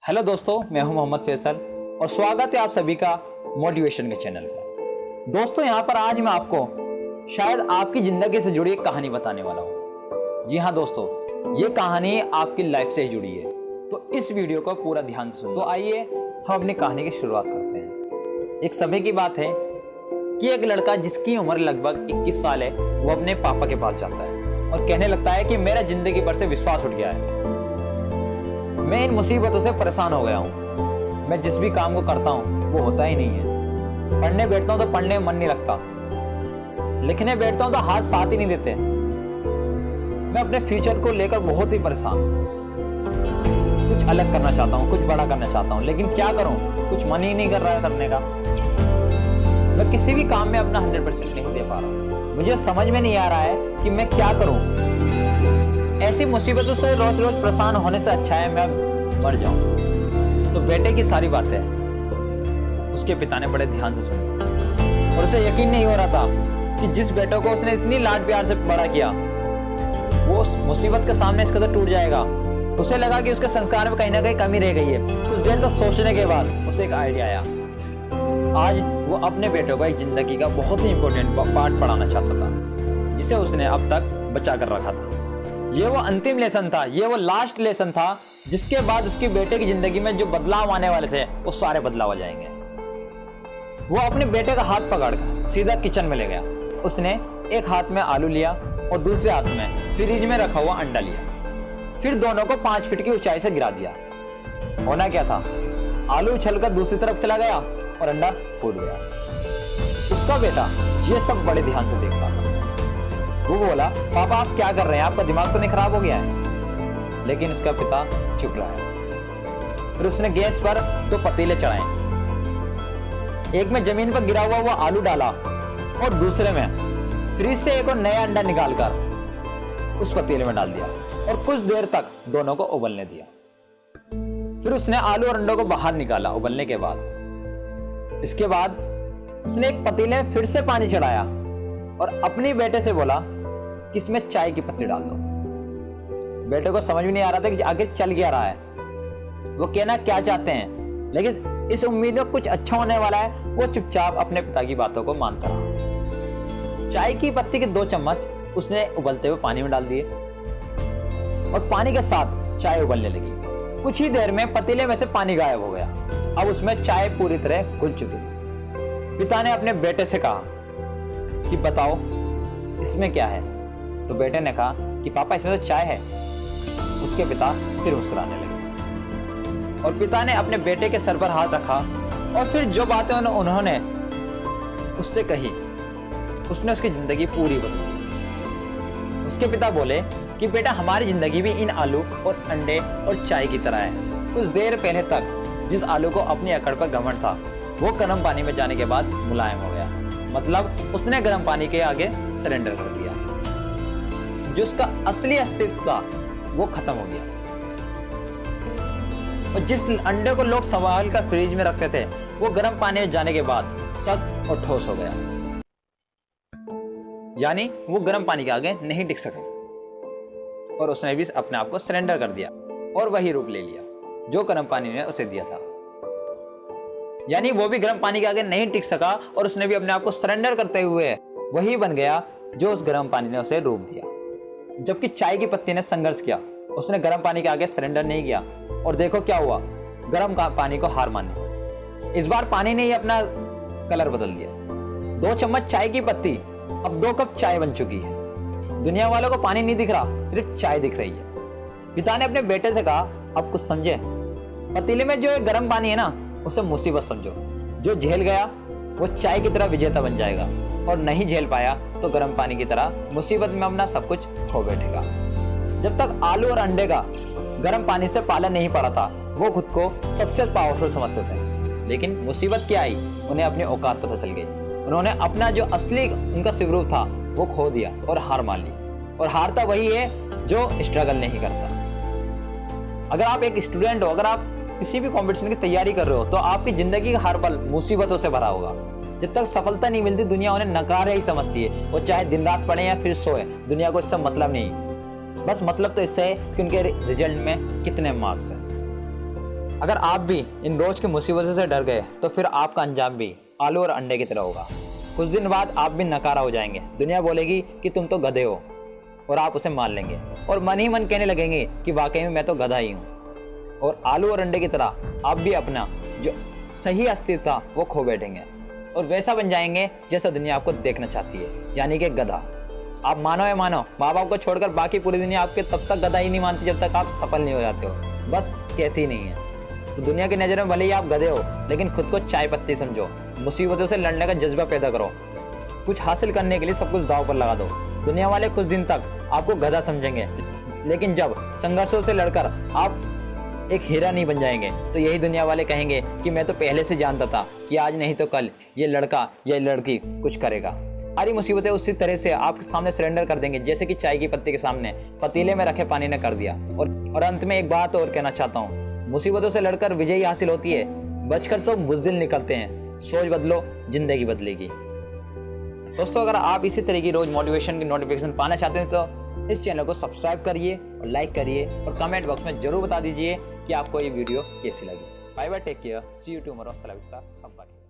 Hello दोस्तों, मैं हूं मोहम्मद फैसल और स्वागत है आप सभी का मोटिवेशन के चैनल पर। दोस्तों, यहां पर आज मैं आपको शायद आपकी जिंदगी से जुड़ी एक कहानी बताने वाला हूं। जी हां दोस्तों, ये कहानी आपकी लाइफ से ही जुड़ी है, तो इस वीडियो को पूरा ध्यान से सुनो। तो आइए हम अपनी कहानी की शुरुआत करते हैं। एक समय की बात है कि एक लड़का जिसकी उम्र लगभग 21 साल है, वो अपने पापा के पास जाता है और कहने लगता है कि मेरा जिंदगी पर से विश्वास उठ गया है। मैं इन मुसीबतों से परेशान हो गया हूँ। मैं जिस भी काम को करता हूँ वो होता ही नहीं है। पढ़ने बैठता हूँ तो पढ़ने में मन नहीं लगता, लिखने बैठता हूँ तो हाथ साथ ही नहीं देते। मैं अपने फ्यूचर को लेकर बहुत ही परेशान हूँ। कुछ अलग करना चाहता हूँ, कुछ बड़ा करना चाहता हूँ, लेकिन क्या करूँ, कुछ मन ही नहीं कर रहा है करने का। मैं किसी भी काम में अपना 100% नहीं दे पा रहा हूँ। मुझे समझ में नहीं आ रहा है कि मैं क्या करूँ। ऐसी मुसीबतों से रोज रोज परेशान होने से अच्छा है मैं अब मर जाऊं। तो बेटे की सारी बातें उसके पिता ने बड़े ध्यान से सुनी और उसे यकीन नहीं हो रहा था कि जिस बेटे को उसने इतनी लाड प्यार से बड़ा किया वो उस मुसीबत के सामने इस कदर टूट जाएगा। उसे लगा कि उसके संस्कार में कहीं ना कहीं कमी रह गई है। कुछ देर तक सोचने के बाद उसे एक आइडिया आया। आज वो अपने बेटे को एक जिंदगी का बहुत ही इंपॉर्टेंट पार्ट पढ़ाना चाहता था, जिसे उसने अब तक बचा कर रखा था। ये वो अंतिम लेसन था, ये वो लास्ट लेसन था, जिसके बाद उसकी बेटे की जिंदगी में जो बदलाव आने वाले थे वो सारे बदलाव आ जाएंगे। वो अपने बेटे का हाथ पकड़कर सीधा किचन में ले गया। उसने एक हाथ में आलू लिया और दूसरे हाथ में फ्रिज में रखा हुआ अंडा लिया। फिर दोनों को 5 फीट की ऊंचाई से गिरा दिया। होना क्या था, आलू उछलकर दूसरी तरफ चला गया और अंडा फूट गया। उसका बेटा ये सब बड़े ध्यान से देख रहा था। वो बोला, पापा आप क्या कर रहे हैं, आपका दिमाग तो नहीं खराब हो गया है? लेकिन उसका पिता चुप रहा है। फिर उसने गैस पर 2 पतीले चढ़ाए। एक में जमीन पर गिरा हुआ आलू डाला और दूसरे में फ्रिज से एक और नया अंडा निकालकर उस पतीले में डाल दिया और कुछ देर तक दोनों को उबलने दिया। फिर उसने आलू और अंडों को बाहर निकाला उबलने के बाद। इसके बाद उसने एक पतीले में फिर से पानी चढ़ाया और अपने बेटे से बोला कि इसमें चाय की पत्ती डाल दो। बेटे को समझ में नहीं आ रहा था कि आखिर चल क्या रहा है, वो कहना क्या चाहते हैं, लेकिन इस उम्मीद में कुछ अच्छा होने वाला है वो चुपचाप अपने पिता की बातों को मानता रहा। चाय की पत्ती के 2 चम्मच उसने उबलते हुए पानी में डाल दिए और पानी के साथ चाय उबलने लगी। कुछ ही देर में पतीले में से पानी गायब हो गया। अब उसमें चाय पूरी तरह घुल चुकी थी। पिता ने अपने बेटे से कहा कि बताओ इसमें क्या है? तो बेटे ने कहा कि पापा इसमें तो चाय है। उसके पिता फिर मुस्कुराने लगे और पिता ने अपने बेटे के सर पर हाथ रखा और फिर जो बातें उन्होंने उससे कही उसने उसकी जिंदगी पूरी बदल दी। उसके पिता बोले कि बेटा हमारी जिंदगी भी इन आलू और अंडे और चाय की तरह है। कुछ देर पहले तक जिस आलू को अपनी अकड़ पर घमंड था वो गर्म पानी में जाने के बाद मुलायम हो गया। मतलब उसने गर्म पानी के आगे सरेंडर कर दिया। जो उसका असली अस्तित्व था वो खत्म हो गया। और जिस अंडे को लोग संभाल कर फ्रिज में रखते थे वो गर्म पानी में जाने के बाद सख्त और ठोस हो गया, यानी वो गर्म पानी के आगे नहीं टिक सका। और उसने भी अपने आप को सरेंडर कर दिया और वही रूप ले लिया जो गर्म पानी ने उसे दिया था। यानी वो भी गर्म पानी के आगे नहीं टिक सका और उसने भी अपने आप को सरेंडर करते हुए वही बन गया जो उस गर्म पानी ने उसे रूप दिया। जबकि चाय की पत्ती ने संघर्ष किया, उसने गर्म पानी के आगे सरेंडर नहीं किया और देखो क्या हुआ, गर्म पानी को हार मानी। इस बार पानी ने ही अपना कलर बदल दिया। 2 चम्मच चाय की पत्ती अब 2 कप चाय बन चुकी है। दुनिया वालों को पानी नहीं दिख रहा, सिर्फ चाय दिख रही है। पिता ने अपने बेटे से कहा, अब कुछ समझे? पतीले में जो एक गर्म पानी है ना उसे मुसीबत समझो। जो झेल गया वो चाय की तरह विजेता बन जाएगा और नहीं झेल पाया तो गर्म पानी की तरह मुसीबत में अपना सब कुछ खो बैठेगा। जब तक आलू और अंडे का गर्म पानी से पालन नहीं पड़ा था वो खुद को सबसे पावरफुल समझते थे, लेकिन मुसीबत क्या आई उन्हें अपनी औकात पता चल गई। उन्होंने अपना जो असली उनका स्वरूप था वो खो दिया और हार मान ली। और हारता वही है जो स्ट्रगल नहीं करता। अगर आप एक स्टूडेंट हो, अगर आप किसी भी कंपटीशन की तैयारी कर रहे हो तो आपकी जिंदगी का हर पल मुसीबतों से भरा होगा। जब तक सफलता नहीं मिलती दुनिया उन्हें नकार ही समझती है। वो चाहे दिन रात पढ़े या फिर सोए, दुनिया को इससे मतलब नहीं। बस मतलब तो इससे है कि उनके रिजल्ट में कितने मार्क्स हैं। अगर आप भी इन रोज की मुसीबतों से डर गए तो फिर आपका अंजाम भी आलू और अंडे की तरह होगा। कुछ दिन बाद आप भी नकारा हो जाएंगे। दुनिया बोलेगी कि तुम तो गधे हो और आप उसे मान लेंगे और मन ही मन कहने लगेंगे कि वाकई में मैं तो गधा ही हूँ। और आलू और अंडे की तरह आप भी अपना जो सही अस्तित्व था वो खो बैठेंगे और वैसा बन जाएंगे जैसा दुनिया आपको देखना चाहती है, यानी कि गधा। आप मानो या मानो, माँ बाप को छोड़कर बाकी पूरी दुनिया आपके तब तक गधा ही नहीं मानती जब तक आप सफल नहीं हो जाते हो, बस कहती नहीं है। तो दुनिया की नज़र में भले ही आप गधे हो, लेकिन खुद को चाय पत्ती समझो। मुसीबतों से लड़ने का जज्बा पैदा करो। कुछ हासिल करने के लिए सब कुछ दांव पर लगा दो। दुनिया वाले कुछ दिन तक आपको गधा समझेंगे, लेकिन जब संघर्षों से लड़कर आप एक हीरा नहीं बन जाएंगे तो यही दुनिया वाले कहेंगे कि मैं तो पहले से जानता था कि आज नहीं तो कल ये लड़का या लड़की कुछ करेगा। सारी मुसीबतें उसी तरह से आपके सामने सरेंडर कर देंगे जैसे कि चाय की पत्ती के सामने पतीले में रखे पानी ने कर दिया। और अंत में एक बात और कहना चाहता हूँ, मुसीबतों से लड़कर विजयी हासिल होती है, बचकर तो बुज़दिल निकलते हैं। सोच बदलो, जिंदगी बदलेगी। दोस्तों, अगर आप इसी तरह की रोज मोटिवेशन की नोटिफिकेशन पाना चाहते हैं तो इस चैनल को सब्सक्राइब करिए और लाइक करिए और कमेंट बॉक्स में जरूर बता दीजिए कि आपको ये वीडियो कैसी लगी। Bye bye, take care, see you tomorrow, अस्सलाम वालेकुम।